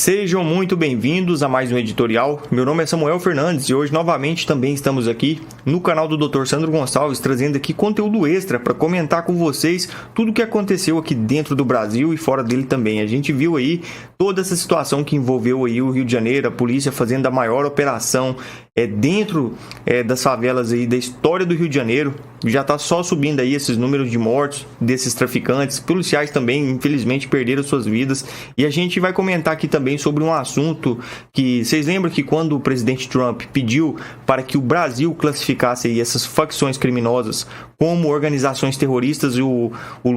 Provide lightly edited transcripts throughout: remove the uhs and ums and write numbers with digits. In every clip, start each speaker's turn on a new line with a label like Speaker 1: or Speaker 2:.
Speaker 1: Sejam muito bem-vindos a mais um editorial. Meu nome é Samuel Fernandes e hoje novamente também estamos aqui no canal do Dr. Sandro Gonçalves trazendo aqui conteúdo extra para comentar com vocês tudo o que aconteceu aqui dentro do Brasil e fora dele também. A gente viu aí toda essa situação que envolveu aí o Rio de Janeiro, a polícia fazendo a maior operação dentro das favelas aí da história do Rio de Janeiro. Já está só subindo aí esses números de mortos desses traficantes. Policiais também, infelizmente, perderam suas vidas. E a gente vai comentar aqui também sobre um assunto que vocês lembram que quando o presidente Trump pediu para que o Brasil classificasse aí essas facções criminosas como organizações terroristas e o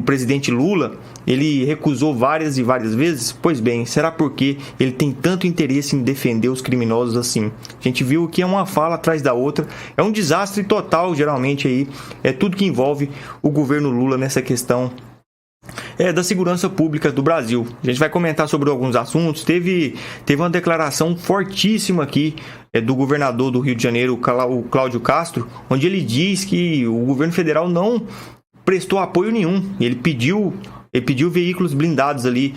Speaker 1: presidente Lula, ele recusou várias e várias vezes? Pois bem, será porque ele tem tanto interesse em defender os criminosos assim? A gente viu que é uma fala atrás da outra, é um desastre total, geralmente aí, é tudo que envolve o governo Lula nessa questão da segurança pública do Brasil. A gente vai comentar sobre alguns assuntos. Teve uma declaração fortíssima aqui do governador do Rio de Janeiro, o Cláudio Castro, onde ele diz que o governo federal não prestou apoio nenhum. Ele pediu veículos blindados ali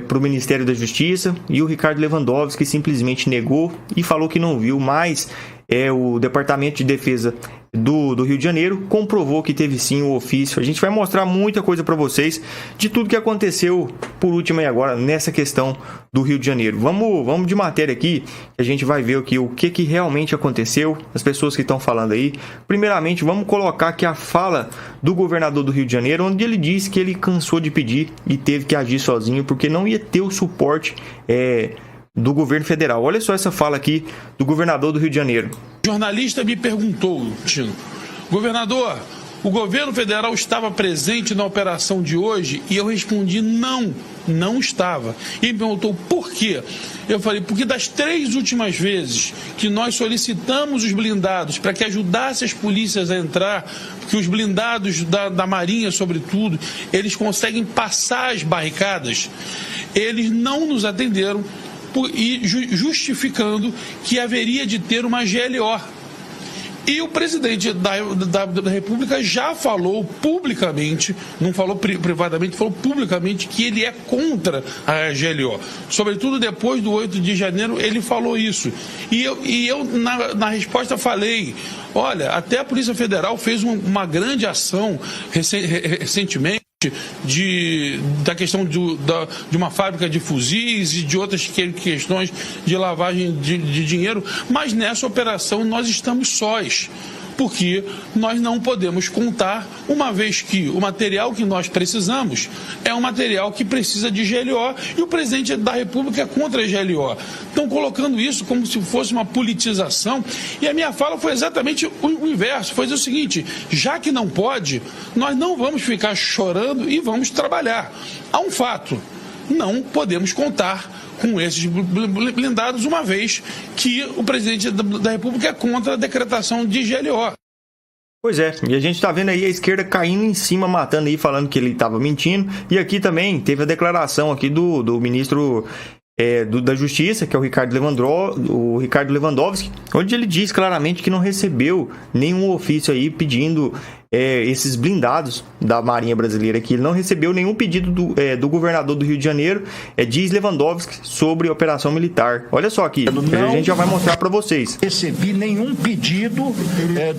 Speaker 1: para o Ministério da Justiça, e o Ricardo Lewandowski simplesmente negou e falou que não viu, mas o Departamento de Defesa do Rio de Janeiro comprovou que teve sim o ofício. A gente vai mostrar muita coisa para vocês de tudo que aconteceu por último e agora nessa questão do Rio de Janeiro. Vamos de matéria aqui, que a gente vai ver aqui o que realmente aconteceu, as pessoas que estão falando aí. Primeiramente, vamos colocar aqui a fala do governador do Rio de Janeiro, onde ele disse que ele cansou de pedir e teve que agir sozinho, porque não ia ter o suporte do governo federal. Olha só essa fala aqui do governador do Rio de Janeiro.
Speaker 2: O jornalista me perguntou, Tino, governador, o governo federal estava presente na operação de hoje? E eu respondi, não estava. E ele me perguntou por quê? Eu falei, porque das 3 últimas vezes que nós solicitamos os blindados para que ajudasse as polícias a entrar, porque os blindados da Marinha, sobretudo, eles conseguem passar as barricadas, eles não nos atenderam, e justificando que haveria de ter uma GLO. E o presidente da República já falou publicamente, não falou privadamente, falou publicamente que ele é contra a GLO. Sobretudo depois do 8 de janeiro, ele falou isso. E eu na resposta falei, olha, até a Polícia Federal fez uma grande ação recentemente, da questão de uma fábrica de fuzis e de outras questões de lavagem de dinheiro, mas nessa operação nós estamos sós, porque nós não podemos contar, uma vez que o material que nós precisamos é um material que precisa de GLO e o presidente da República é contra a GLO. Estão colocando isso como se fosse uma politização, e a minha fala foi exatamente o inverso, foi o seguinte, já que não pode, nós não vamos ficar chorando e vamos trabalhar. Há um fato, não podemos contar com esses blindados, uma vez que o presidente da República é contra a decretação de GLO.
Speaker 1: Pois é, e a gente tá vendo aí a esquerda caindo em cima, matando aí, falando que ele estava mentindo. E aqui também teve a declaração aqui do ministro da Justiça, que é o Ricardo Lewandowski, onde ele diz claramente que não recebeu nenhum ofício aí pedindo esses blindados da Marinha Brasileira, que ele não recebeu nenhum pedido do governador do Rio de Janeiro, diz Lewandowski, sobre a operação militar. Olha só aqui, a gente já vai mostrar para vocês.
Speaker 3: Recebi nenhum pedido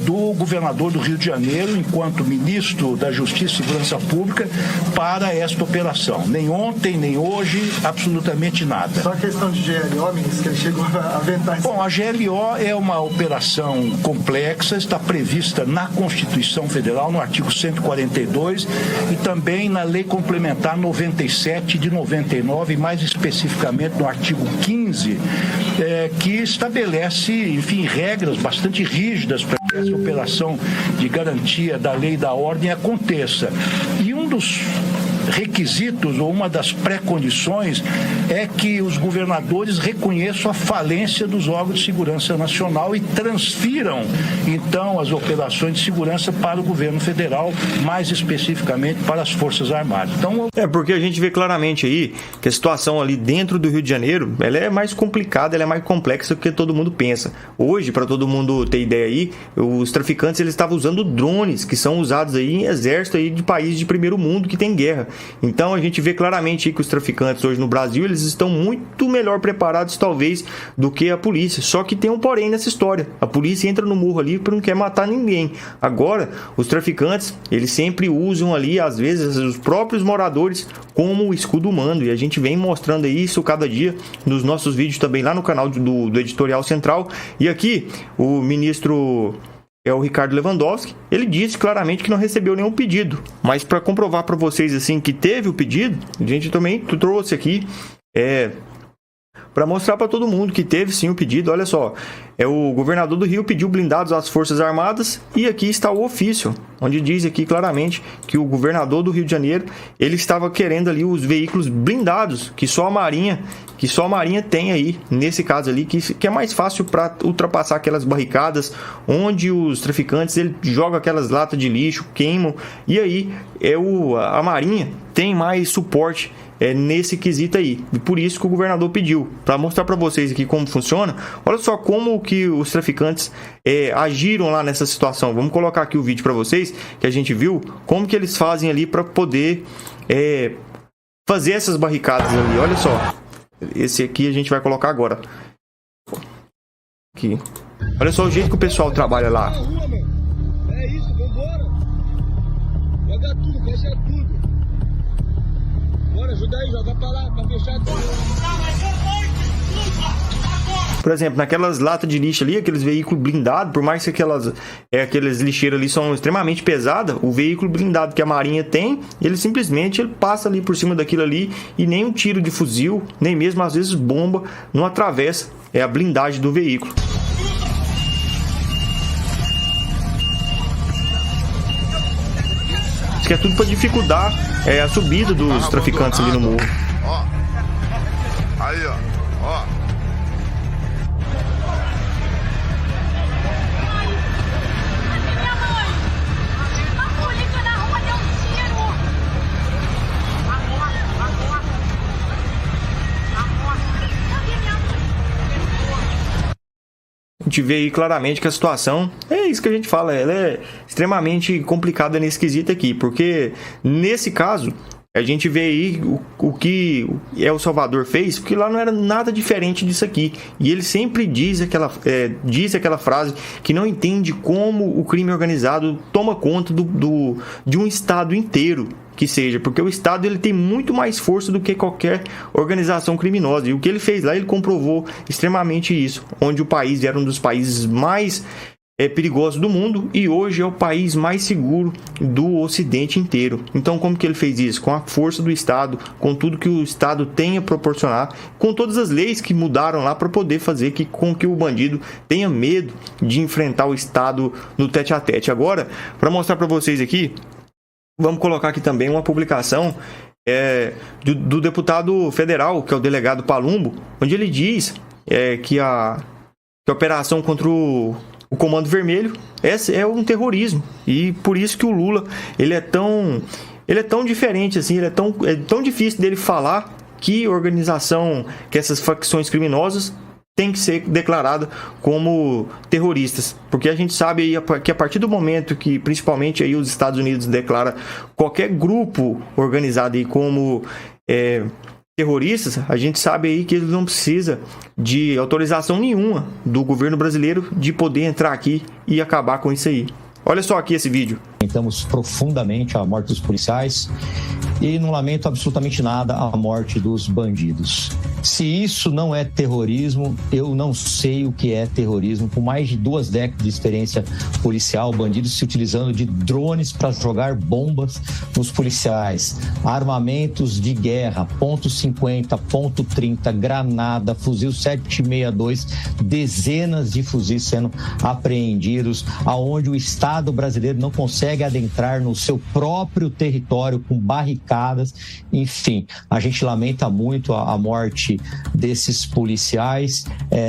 Speaker 3: do governador do Rio de Janeiro, enquanto ministro da Justiça e Segurança Pública, para esta operação. Nem ontem, nem hoje, absolutamente nada.
Speaker 4: Só a questão de GLO, ministro, que ele chegou a aventar.
Speaker 3: Bom, a GLO é uma operação complexa, está prevista na Constituição Federal, no artigo 142, e também na Lei Complementar 97 de 99, mais especificamente no artigo 15, que estabelece, enfim, regras bastante rígidas para que essa operação de garantia da lei e da ordem aconteça. E um dos requisitos, ou uma das pré-condições, é que os governadores reconheçam a falência dos órgãos de segurança nacional e transfiram, então, as operações de segurança para o governo federal, mais especificamente para as Forças Armadas. Então,
Speaker 1: porque a gente vê claramente aí que a situação ali dentro do Rio de Janeiro, ela é mais complicada, ela é mais complexa do que todo mundo pensa. Hoje, para todo mundo ter ideia aí, os traficantes eles estavam usando drones que são usados aí em exército aí de países de primeiro mundo que tem guerra. Então a gente vê claramente aí que os traficantes hoje no Brasil, eles estão muito melhor preparados talvez do que a polícia. Só que tem um porém nessa história. A polícia entra no morro ali porque não quer matar ninguém. Agora, os traficantes, eles sempre usam ali, às vezes, os próprios moradores como escudo humano. E a gente vem mostrando isso cada dia nos nossos vídeos também lá no canal do Editorial Central. E aqui, o ministro... o Ricardo Lewandowski, ele disse claramente que não recebeu nenhum pedido, mas para comprovar para vocês assim que teve o pedido, a gente também trouxe aqui para mostrar para todo mundo que teve sim o pedido. Olha só, o governador do Rio pediu blindados às Forças Armadas e aqui está o ofício, onde diz aqui claramente que o governador do Rio de Janeiro, ele estava querendo ali os veículos blindados, que só a Marinha tem aí, nesse caso ali, que é mais fácil para ultrapassar aquelas barricadas, onde os traficantes, ele jogam aquelas latas de lixo, queimam, e aí a Marinha tem mais suporte nesse quesito aí. E por isso que o governador pediu, para mostrar para vocês aqui como funciona. Olha só como que os traficantes agiram lá nessa situação. Vamos colocar aqui o vídeo para vocês, que a gente viu como que eles fazem ali para poder fazer essas barricadas ali. Olha só, esse aqui a gente vai colocar agora aqui. Olha só o jeito que o pessoal trabalha lá.
Speaker 5: É isso, vambora. Joga tudo, fecha tudo. Bora, ajuda aí, joga pra lá, pra fechar tudo.
Speaker 1: Por exemplo, naquelas latas de lixo ali, aqueles veículos blindados, por mais que aqueles lixeiros ali são extremamente pesadas, o veículo blindado que a Marinha tem, ele simplesmente passa ali por cima daquilo ali e nem um tiro de fuzil, nem mesmo às vezes bomba, não atravessa a blindagem do veículo. Isso que é tudo para dificultar a subida dos traficantes ali no morro.
Speaker 6: Ó. Aí, ó.
Speaker 1: A gente vê aí claramente que a situação é isso que a gente fala, ela é extremamente complicada nesse quesito aqui, porque nesse caso a gente vê aí o que El Salvador fez, porque lá não era nada diferente disso aqui, e ele sempre diz aquela frase que não entende como o crime organizado toma conta de um estado inteiro, que seja, porque o Estado ele tem muito mais força do que qualquer organização criminosa, e o que ele fez lá, ele comprovou extremamente isso, onde o país era um dos países mais perigosos do mundo, e hoje é o país mais seguro do Ocidente inteiro. Então como que ele fez isso? Com a força do Estado, com tudo que o Estado tem a proporcionar, com todas as leis que mudaram lá para poder fazer com que o bandido tenha medo de enfrentar o Estado no tete-a-tete. Agora, para mostrar para vocês aqui, vamos colocar aqui também uma publicação do deputado federal, que é o delegado Palumbo, onde ele diz que a operação contra o Comando Vermelho é um terrorismo, e por isso que o Lula ele é tão diferente assim, é tão difícil dele falar que essas facções criminosas tem que ser declarada como terroristas, porque a gente sabe aí que a partir do momento que principalmente aí os Estados Unidos declara qualquer grupo organizado aí como terroristas, a gente sabe aí que eles não precisam de autorização nenhuma do governo brasileiro de poder entrar aqui e acabar com isso aí. Olha só aqui esse vídeo.
Speaker 7: Lamentamos profundamente a morte dos policiais e não lamento absolutamente nada a morte dos bandidos. Se isso não é terrorismo, eu não sei o que é terrorismo. Com mais de 2 décadas de experiência policial, bandidos se utilizando de drones para jogar bombas nos policiais, armamentos de guerra, .50, .30, granada, fuzil 762, dezenas de fuzis sendo apreendidos, aonde o Estado brasileiro não consegue adentrar no seu próprio território com barricadas. Enfim, a gente lamenta muito a morte desses policiais.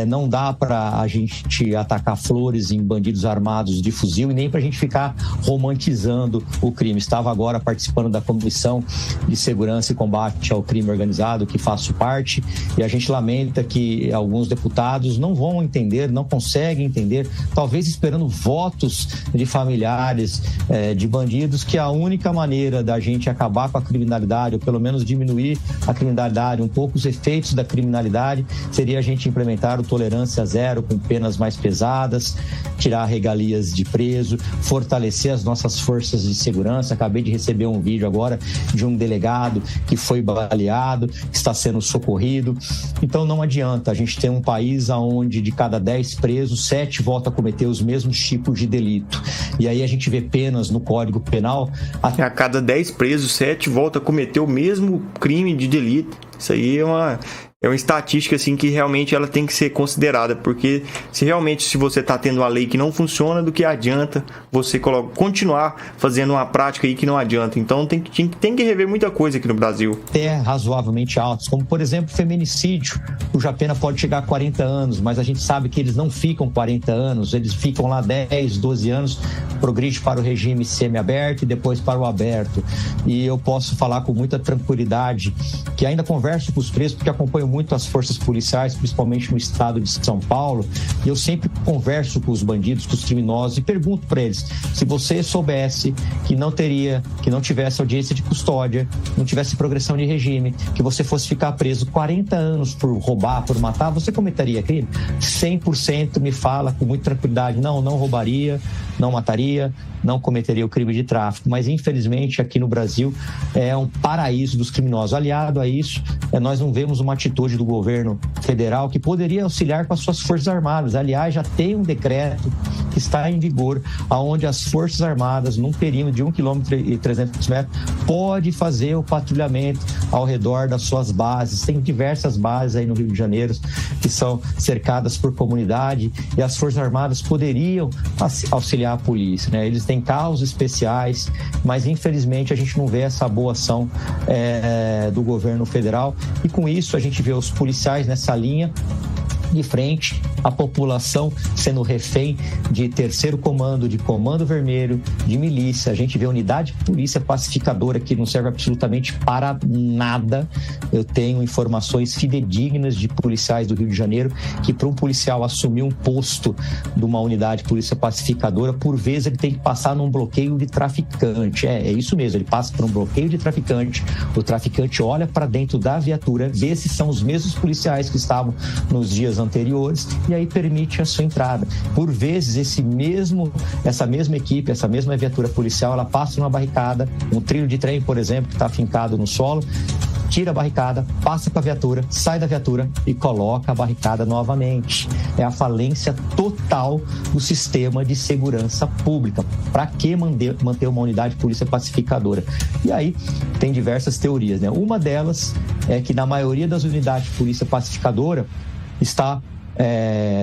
Speaker 7: Não dá para a gente atacar flores em bandidos armados de fuzil e nem para a gente ficar romantizando o crime. Estava agora participando da Comissão de Segurança e Combate ao Crime Organizado, que faço parte, e a gente lamenta que alguns deputados não vão entender, não conseguem entender, talvez esperando votos de familiares de bandidos, que a única maneira da gente acabar com a criminalidade, ou pelo menos diminuir a criminalidade, um pouco os efeitos da criminalidade, seria a gente implementar o tolerância zero com penas mais pesadas, tirar regalias de preso, fortalecer as nossas forças de segurança. Acabei de receber um vídeo agora de um delegado que foi baleado, que está sendo socorrido. Então não adianta a gente ter um país onde de cada 10 presos, 7 voltam a cometer os mesmos tipos de delito. E aí a gente vê penas no Código Penal.
Speaker 1: A cada 10 presos, 7 voltam a cometer o mesmo crime de delito. Isso aí é uma estatística assim, que realmente ela tem que ser considerada, porque se você está tendo uma lei que não funciona, do que adianta você continuar fazendo uma prática aí que não adianta. Então tem que rever muita coisa aqui no Brasil.
Speaker 7: Até razoavelmente altos, como por exemplo feminicídio, cuja pena pode chegar a 40 anos, mas a gente sabe que eles não ficam 40 anos, eles ficam lá 10, 12 anos, progride para o regime semiaberto e depois para o aberto. E eu posso falar com muita tranquilidade que ainda converso com os presos, porque acompanho muito as forças policiais, principalmente no estado de São Paulo, e eu sempre converso com os bandidos, com os criminosos, e pergunto para eles: se você soubesse que não tivesse audiência de custódia, não tivesse progressão de regime, que você fosse ficar preso 40 anos por roubar, por matar, você cometeria crime? 100% me fala com muita tranquilidade: não roubaria, não mataria, não cometeria o crime de tráfico. Mas infelizmente aqui no Brasil é um paraíso dos criminosos. Aliado a isso, nós não vemos uma atitude do governo federal que poderia auxiliar com as suas Forças Armadas. Aliás, já tem um decreto que está em vigor, onde as Forças Armadas, num perímetro de 1,3 km, pode fazer o patrulhamento ao redor das suas bases. Tem diversas bases aí no Rio de Janeiro que são cercadas por comunidade, e as Forças Armadas poderiam auxiliar a polícia, né? Eles têm carros especiais, mas infelizmente a gente não vê essa boa ação do governo federal, e com isso a gente vê os policiais nessa linha de frente, a população sendo refém de terceiro comando, de comando vermelho, de milícia. A gente vê unidade de polícia pacificadora que não serve absolutamente para nada. Eu tenho informações fidedignas de policiais do Rio de Janeiro que, para um policial assumir um posto de uma unidade de polícia pacificadora, por vezes ele tem que passar num bloqueio de traficante. É isso mesmo, ele passa por um bloqueio de traficante, o traficante olha para dentro da viatura, vê se são os mesmos policiais que estavam nos dias anteriores, e aí permite a sua entrada. Por vezes essa mesma equipe, essa mesma viatura policial, ela passa numa barricada, um trilho de trem, por exemplo, que está fincado no solo, tira a barricada, passa para a viatura, sai da viatura e coloca a barricada novamente. É a falência total do sistema de segurança pública. Para que manter uma unidade de polícia pacificadora? E aí tem diversas teorias, né? Uma delas é que na maioria das unidades de polícia pacificadora está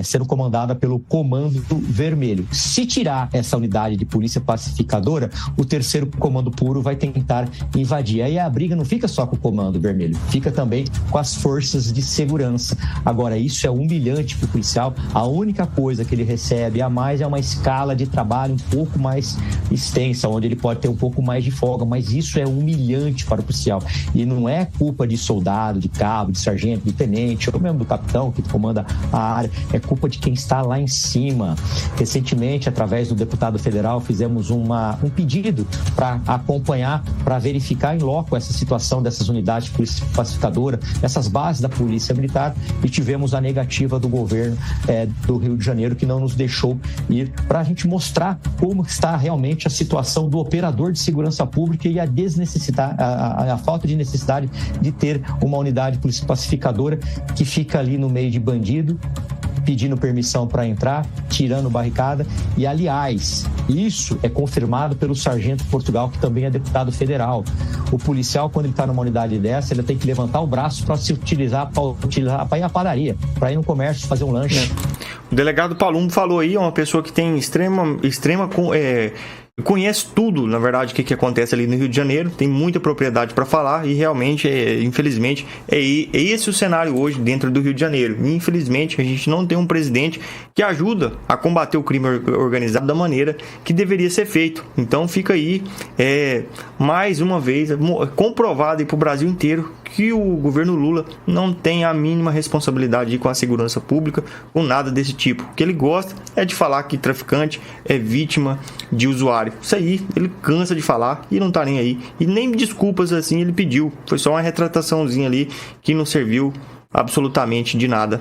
Speaker 7: sendo comandada pelo Comando Vermelho. Se tirar essa unidade de polícia pacificadora, o terceiro comando puro vai tentar invadir. Aí a briga não fica só com o Comando Vermelho, fica também com as forças de segurança. Agora, isso é humilhante para o policial. A única coisa que ele recebe a mais é uma escala de trabalho um pouco mais extensa, onde ele pode ter um pouco mais de folga, mas isso é humilhante para o policial. E não é culpa de soldado, de cabo, de sargento, de tenente, ou mesmo do capitão que comanda a área, é culpa de quem está lá em cima. Recentemente, através do deputado federal, fizemos um pedido para acompanhar, para verificar em loco essa situação dessas unidades de polícia pacificadora, essas bases da polícia militar, e tivemos a negativa do governo do Rio de Janeiro, que não nos deixou ir, para a gente mostrar como está realmente a situação do operador de segurança pública e a falta de necessidade de ter uma unidade de polícia pacificadora que fica ali no meio de bandido, pedindo permissão para entrar, tirando barricada. E, aliás, isso é confirmado pelo sargento Portugal, que também é deputado federal. O policial, quando ele está numa unidade dessa, ele tem que levantar o braço para se utilizar para ir à padaria, para ir no comércio fazer um lanche.
Speaker 1: O delegado Palumbo falou aí, é uma pessoa que tem conhece tudo, na verdade, o que acontece ali no Rio de Janeiro, tem muita propriedade para falar, e realmente, infelizmente, é esse o cenário hoje dentro do Rio de Janeiro. E, infelizmente, a gente não tem um presidente que ajuda a combater o crime organizado da maneira que deveria ser feito. Então fica aí, mais uma vez, comprovado para o Brasil inteiro que o governo Lula não tem a mínima responsabilidade com a segurança pública, com nada desse tipo. O que ele gosta é de falar que traficante é vítima de usuário. Mário. Isso aí, ele cansa de falar e não tá nem aí. E nem desculpas assim ele pediu. Foi só uma retrataçãozinha ali que não serviu absolutamente de nada.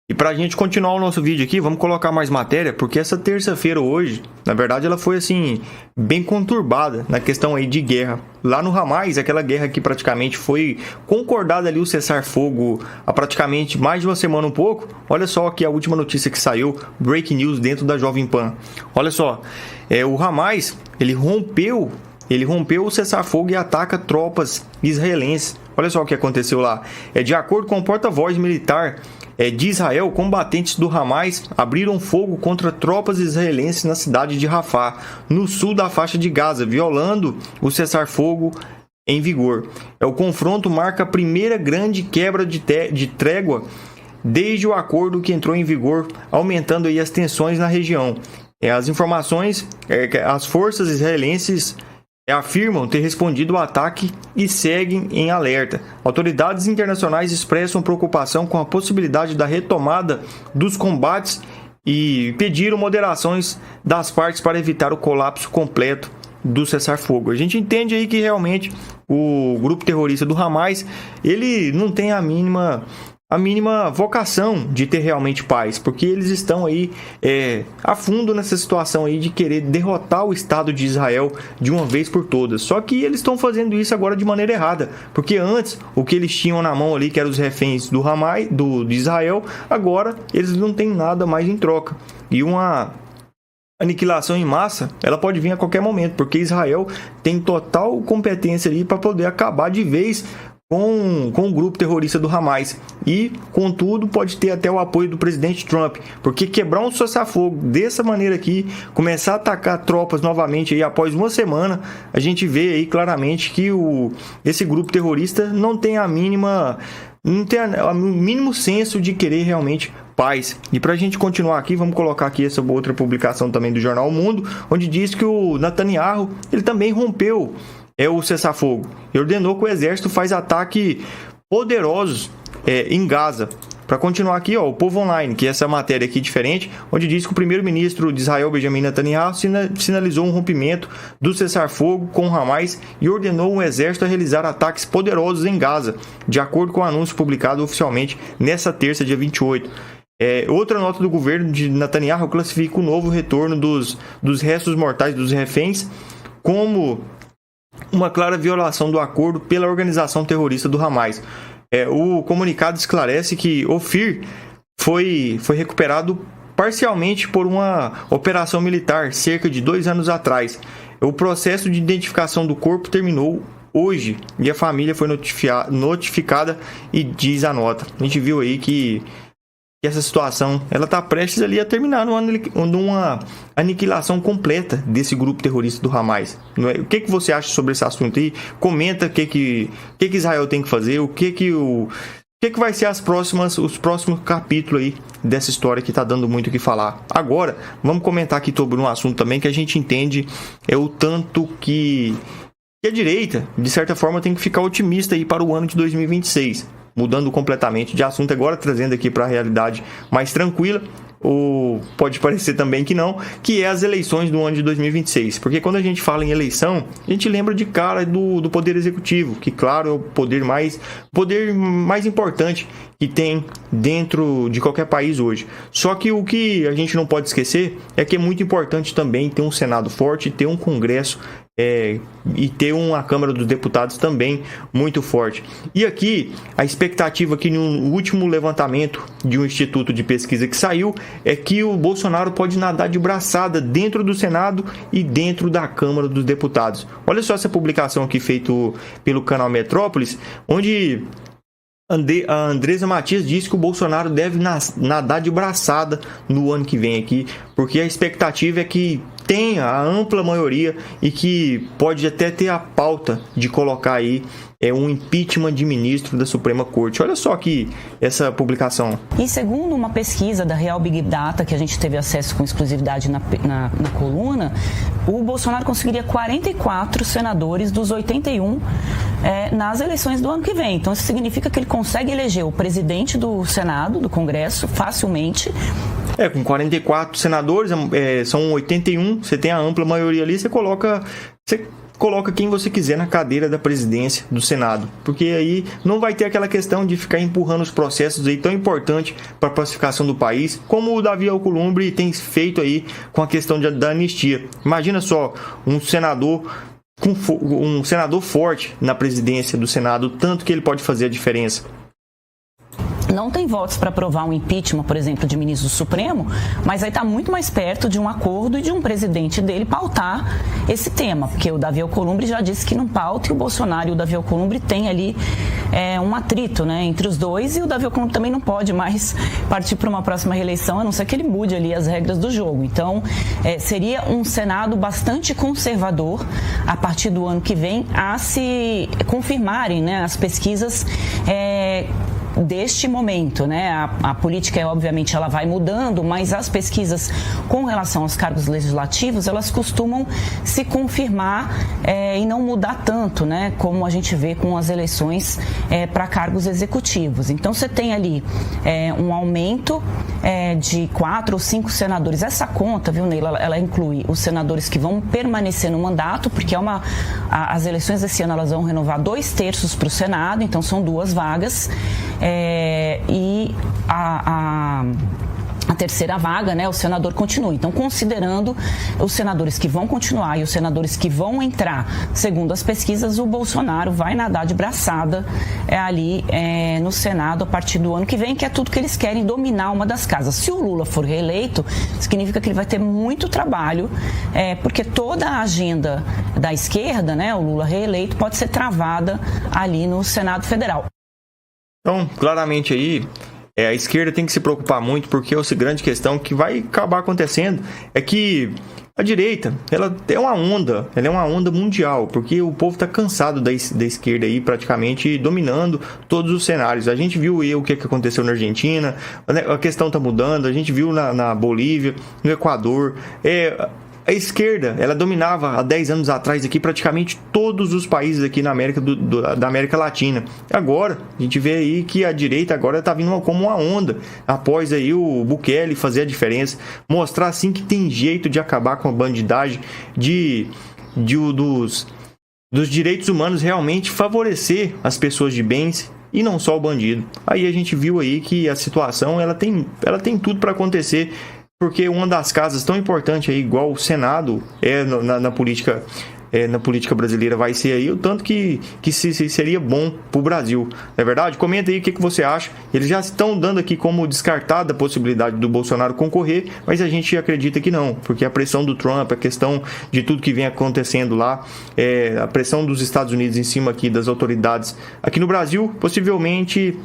Speaker 1: E pra gente continuar o nosso vídeo aqui, vamos colocar mais matéria, porque essa terça-feira hoje, na verdade, ela foi assim, bem conturbada na questão aí de guerra. Lá no Hamas, aquela guerra que praticamente foi concordada ali o cessar-fogo há praticamente mais de uma semana um pouco. Olha só aqui a última notícia que saiu, breaking news dentro da Jovem Pan. Olha só, o Hamas, ele rompeu o cessar-fogo e ataca tropas israelenses. Olha só o que aconteceu lá. De acordo com o porta-voz militar de Israel, combatentes do Hamas abriram fogo contra tropas israelenses na cidade de Rafah, no sul da faixa de Gaza, violando o cessar-fogo em vigor. O confronto marca a primeira grande quebra de trégua desde o acordo que entrou em vigor, aumentando aí as tensões na região. As informações, as forças israelenses afirmam ter respondido ao ataque e seguem em alerta. Autoridades internacionais expressam preocupação com a possibilidade da retomada dos combates e pediram moderações das partes para evitar o colapso completo do cessar-fogo. A gente entende aí que realmente o grupo terrorista do Hamas, ele não tem a mínima vocação de ter realmente paz, porque eles estão aí a fundo nessa situação aí de querer derrotar o Estado de Israel de uma vez por todas. Só que eles estão fazendo isso agora de maneira errada, porque antes o que eles tinham na mão ali, que eram os reféns do Hamas, de Israel, agora eles não têm nada mais em troca. E uma aniquilação em massa, ela pode vir a qualquer momento, porque Israel tem total competência ali para poder acabar de vez com o grupo terrorista do Hamas. E, contudo, pode ter até o apoio do presidente Trump, porque quebrar um cessar-fogo dessa maneira aqui, começar a atacar tropas novamente aí após uma semana, a gente vê aí claramente que esse grupo terrorista não tem o mínimo senso de querer realmente paz. E para a gente continuar aqui, vamos colocar aqui essa outra publicação também do jornal O Mundo, onde diz que o Netanyahu, ele também rompeu o cessar-fogo e ordenou que o exército faz ataque poderosos em Gaza. Para continuar aqui, o Povo Online, que é essa matéria aqui diferente, onde diz que o primeiro-ministro de Israel, Benjamin Netanyahu, sinalizou um rompimento do cessar-fogo com o Hamas e ordenou o exército a realizar ataques poderosos em Gaza, de acordo com o anúncio publicado oficialmente nessa terça, dia 28. Outra nota do governo de Netanyahu classifica o novo retorno dos restos mortais dos reféns como uma clara violação do acordo pela organização terrorista do Hamas. O comunicado esclarece que Ofir foi recuperado parcialmente por uma operação militar cerca de 2 anos atrás. O processo de identificação do corpo terminou hoje e a família foi notificada, e diz a nota. A gente viu aí que essa situação ela está prestes ali a terminar numa aniquilação completa desse grupo terrorista do Hamas. O que você acha sobre esse assunto aí? Comenta o que Israel tem que fazer, o que vai ser os próximos capítulos aí dessa história que está dando muito o que falar. Agora, vamos comentar aqui sobre um assunto também que a gente entende o tanto que a direita, de certa forma, tem que ficar otimista aí para o ano de 2026. Mudando completamente de assunto agora, trazendo aqui para a realidade mais tranquila, ou pode parecer também que não, que é as eleições do ano de 2026. Porque quando a gente fala em eleição, a gente lembra de cara do Poder Executivo, que claro é o poder mais importante que tem dentro de qualquer país hoje. Só que o que a gente não pode esquecer é que é muito importante também ter um Senado forte, ter um Congresso e ter uma Câmara dos Deputados também muito forte. E aqui, a expectativa que no último levantamento de um instituto de pesquisa que saiu é que o Bolsonaro pode nadar de braçada dentro do Senado e dentro da Câmara dos Deputados. Olha só essa publicação aqui feita pelo canal Metrópolis, onde a Andresa Matias disse que o Bolsonaro deve nadar de braçada no ano que vem aqui, porque a expectativa é que tenha a ampla maioria e que pode até ter a pauta de colocar aí um impeachment de ministro da Suprema Corte. Olha só aqui essa publicação.
Speaker 8: E segundo uma pesquisa da Real Big Data, que a gente teve acesso com exclusividade na coluna, o Bolsonaro conseguiria 44 senadores dos 81 nas eleições do ano que vem. Então, isso significa que ele consegue eleger o presidente do Senado, do Congresso, facilmente.
Speaker 1: Com 44 senadores, são 81, você tem a ampla maioria ali, você coloca quem você quiser na cadeira da presidência do Senado, porque aí não vai ter aquela questão de ficar empurrando os processos aí tão importantes para a pacificação do país, como o Davi Alcolumbre tem feito aí com a questão da anistia. Imagina só, um senador forte na presidência do Senado, tanto que ele pode fazer a diferença.
Speaker 8: Não tem votos para aprovar um impeachment, por exemplo, de ministro do Supremo, mas aí está muito mais perto de um acordo e de um presidente dele pautar esse tema, porque o Davi Alcolumbre já disse que não pauta e o Bolsonaro e o Davi Alcolumbre têm ali um atrito, né, entre os dois, e o Davi Alcolumbre também não pode mais partir para uma próxima reeleição, a não ser que ele mude ali as regras do jogo. Então, seria um Senado bastante conservador a partir do ano que vem a se confirmarem, né, as pesquisas deste momento, né? A política, obviamente, ela vai mudando, mas as pesquisas com relação aos cargos legislativos, elas costumam se confirmar e não mudar tanto, né? Como a gente vê com as eleições para cargos executivos. Então, você tem ali um aumento de 4 ou 5 senadores. Essa conta, viu, Neila, ela inclui os senadores que vão permanecer no mandato, porque as eleições desse ano elas vão renovar 2/3 para o Senado, então são 2 vagas. E a terceira vaga, né, o senador continua. Então, considerando os senadores que vão continuar e os senadores que vão entrar, segundo as pesquisas, o Bolsonaro vai nadar de braçada ali no Senado a partir do ano que vem, que é tudo que eles querem, dominar uma das casas. Se o Lula for reeleito, significa que ele vai ter muito trabalho, porque toda a agenda da esquerda, né, o Lula reeleito, pode ser travada ali no Senado Federal.
Speaker 1: Então, claramente aí, a esquerda tem que se preocupar muito, porque a grande questão que vai acabar acontecendo é que a direita, ela é uma onda mundial, porque o povo está cansado da esquerda aí praticamente dominando todos os cenários. A gente viu aí o que aconteceu na Argentina, a questão está mudando, a gente viu na Bolívia, no Equador. A esquerda, ela dominava há 10 anos atrás aqui praticamente todos os países aqui na América da América Latina. Agora, a gente vê aí que a direita agora está vindo como uma onda, após aí o Bukele fazer a diferença, mostrar assim que tem jeito de acabar com a bandidagem, dos direitos humanos, realmente favorecer as pessoas de bens e não só o bandido. Aí a gente viu aí que a situação ela tem tudo para acontecer, porque uma das casas tão importantes aí, igual o Senado na política brasileira, vai ser aí o tanto que seria bom para o Brasil. Não é verdade? Comenta aí o que você acha. Eles já estão dando aqui como descartada a possibilidade do Bolsonaro concorrer, mas a gente acredita que não, porque a pressão do Trump, a questão de tudo que vem acontecendo lá, a pressão dos Estados Unidos em cima aqui das autoridades aqui no Brasil, possivelmente,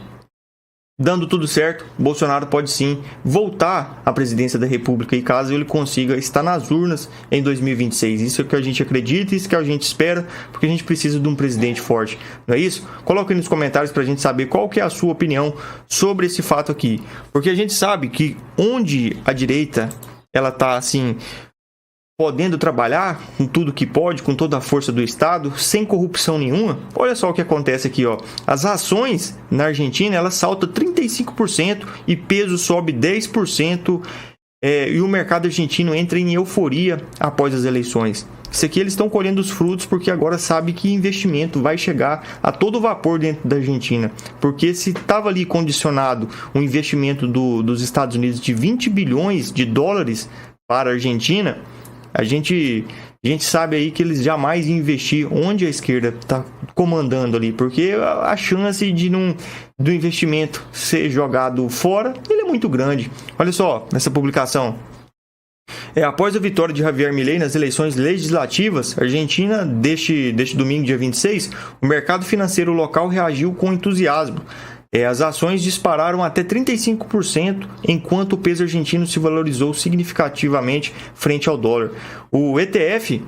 Speaker 1: dando tudo certo, Bolsonaro pode sim voltar à presidência da República, e caso ele consiga estar nas urnas em 2026. Isso é o que a gente acredita, isso é o que a gente espera, porque a gente precisa de um presidente forte, não é isso? Coloque aí nos comentários para a gente saber qual que é a sua opinião sobre esse fato aqui, porque a gente sabe que onde a direita ela está assim podendo trabalhar com tudo que pode, com toda a força do Estado, sem corrupção nenhuma. Olha só o que acontece aqui, ó. As ações na Argentina, elas saltam 35% e peso sobe 10%, e o mercado argentino entra em euforia após as eleições. Isso aqui eles estão colhendo os frutos, porque agora sabe que investimento vai chegar a todo vapor dentro da Argentina. Porque se estava ali condicionado um investimento dos Estados Unidos de 20 bilhões de dólares para a Argentina, a gente sabe aí que eles jamais iam investir onde a esquerda está comandando ali, porque a chance do investimento ser jogado fora, ele é muito grande. Olha só, nessa publicação. Após a vitória de Javier Milei nas eleições legislativas, Argentina, deste domingo, dia 26, o mercado financeiro local reagiu com entusiasmo. As ações dispararam até 35%, enquanto o peso argentino se valorizou significativamente frente ao dólar. O ETF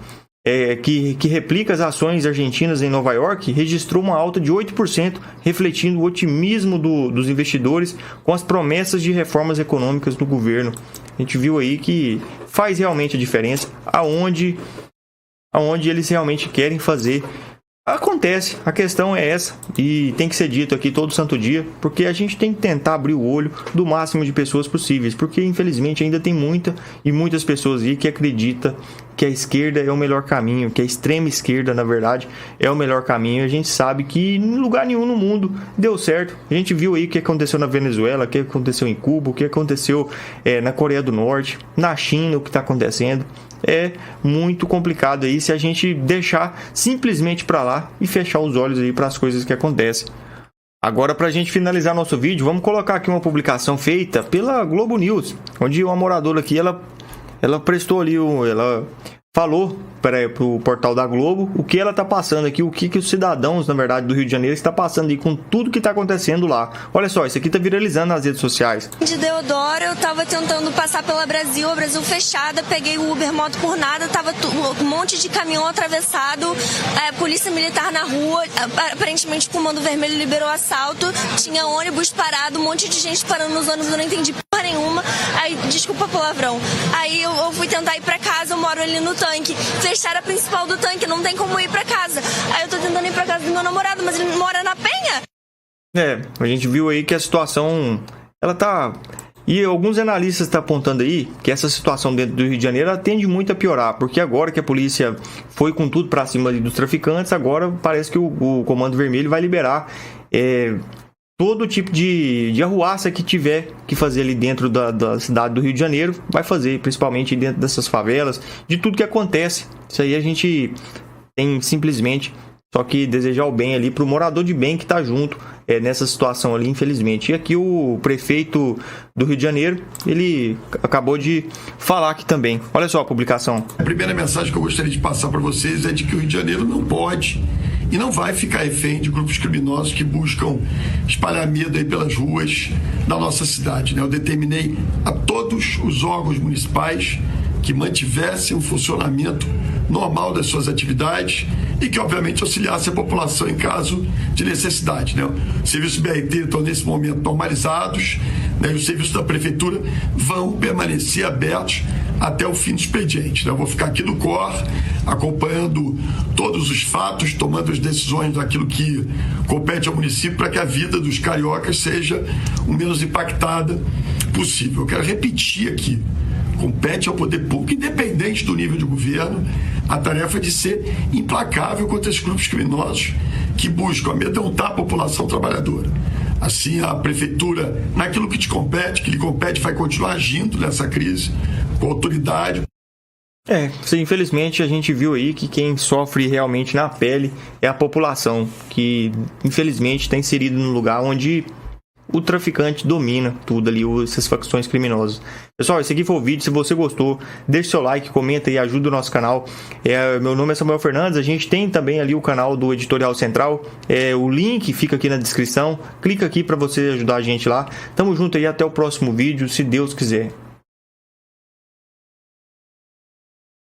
Speaker 1: que replica as ações argentinas em Nova York, registrou uma alta de 8%, refletindo o otimismo dos investidores com as promessas de reformas econômicas do governo. A gente viu aí que faz realmente a diferença aonde eles realmente querem fazer. Acontece, a questão é essa, e tem que ser dito aqui todo santo dia, porque a gente tem que tentar abrir o olho do máximo de pessoas possíveis, porque infelizmente ainda tem muitas pessoas aí que acreditam que a esquerda é o melhor caminho, que a extrema esquerda, na verdade, é o melhor caminho. A gente sabe que em lugar nenhum no mundo deu certo. A gente viu aí o que aconteceu na Venezuela, o que aconteceu em Cuba, o que aconteceu na Coreia do Norte, na China, o que está acontecendo. É muito complicado aí se a gente deixar simplesmente para lá e fechar os olhos aí para as coisas que acontecem. Agora, para a gente finalizar nosso vídeo, vamos colocar aqui uma publicação feita pela Globo News, onde uma moradora aqui, ela prestou ali, ela falou para o portal da Globo o que ela está passando aqui, o que os cidadãos, na verdade, do Rio de Janeiro está passando aí com tudo que está acontecendo lá. Olha só, isso aqui está viralizando nas redes sociais.
Speaker 9: De Deodoro, eu estava tentando passar pela Brasil, a Brasil fechada, peguei o Uber moto por nada, tava um monte de caminhão atravessado, polícia militar na rua, aparentemente o Comando Vermelho liberou assalto, tinha ônibus parado, um monte de gente parando nos ônibus, eu não entendi porra nenhuma. Aí, desculpa o palavrão. Aí eu fui tentar ir pra casa, eu moro ali no tanque. Fecharam a principal do tanque, não tem como ir pra casa. Aí eu tô tentando ir pra casa do meu namorado, mas ele mora na Penha.
Speaker 1: A gente viu aí que a situação, ela tá... E alguns analistas estão apontando aí que essa situação dentro do Rio de Janeiro ela tende muito a piorar, porque agora que a polícia foi com tudo pra cima ali dos traficantes, agora parece que o Comando Vermelho vai liberar todo tipo de arruaça que tiver que fazer ali dentro da cidade do Rio de Janeiro, vai fazer, principalmente dentro dessas favelas, de tudo que acontece. Isso aí a gente tem simplesmente só que desejar o bem ali para o morador de bem que está junto nessa situação ali, infelizmente. E aqui o prefeito do Rio de Janeiro, ele acabou de falar aqui também. Olha só a publicação.
Speaker 10: A primeira mensagem que eu gostaria de passar para vocês é de que o Rio de Janeiro não pode e não vai ficar refém de grupos criminosos que buscam espalhar medo aí pelas ruas da nossa cidade, né? Eu determinei a todos os órgãos municipais que mantivessem o funcionamento normal das suas atividades e que, obviamente, auxiliassem a população em caso de necessidade, né? Os serviços BRT estão, nesse momento, normalizados, né? E os serviços da Prefeitura vão permanecer abertos até o fim do expediente, né? Eu vou ficar aqui no COR, acompanhando todos os fatos, tomando as decisões daquilo que compete ao município para que a vida dos cariocas seja o menos impactada possível. Eu quero repetir aqui: compete ao poder público, independente do nível de governo, a tarefa de ser implacável contra esses grupos criminosos que buscam amedrontar a população trabalhadora. Assim, a Prefeitura, naquilo que lhe compete, vai continuar agindo nessa crise com autoridade.
Speaker 1: Infelizmente a gente viu aí que quem sofre realmente na pele é a população, que infelizmente está inserido no lugar onde o traficante domina tudo ali, essas facções criminosas. Pessoal, esse aqui foi o vídeo. Se você gostou, deixe seu like, comenta e ajuda o nosso canal. Meu nome é Samuel Fernandes. A gente tem também ali o canal do Editorial Central. O link fica aqui na descrição. Clica aqui para você ajudar a gente lá. Tamo junto aí, até o próximo vídeo, se Deus quiser.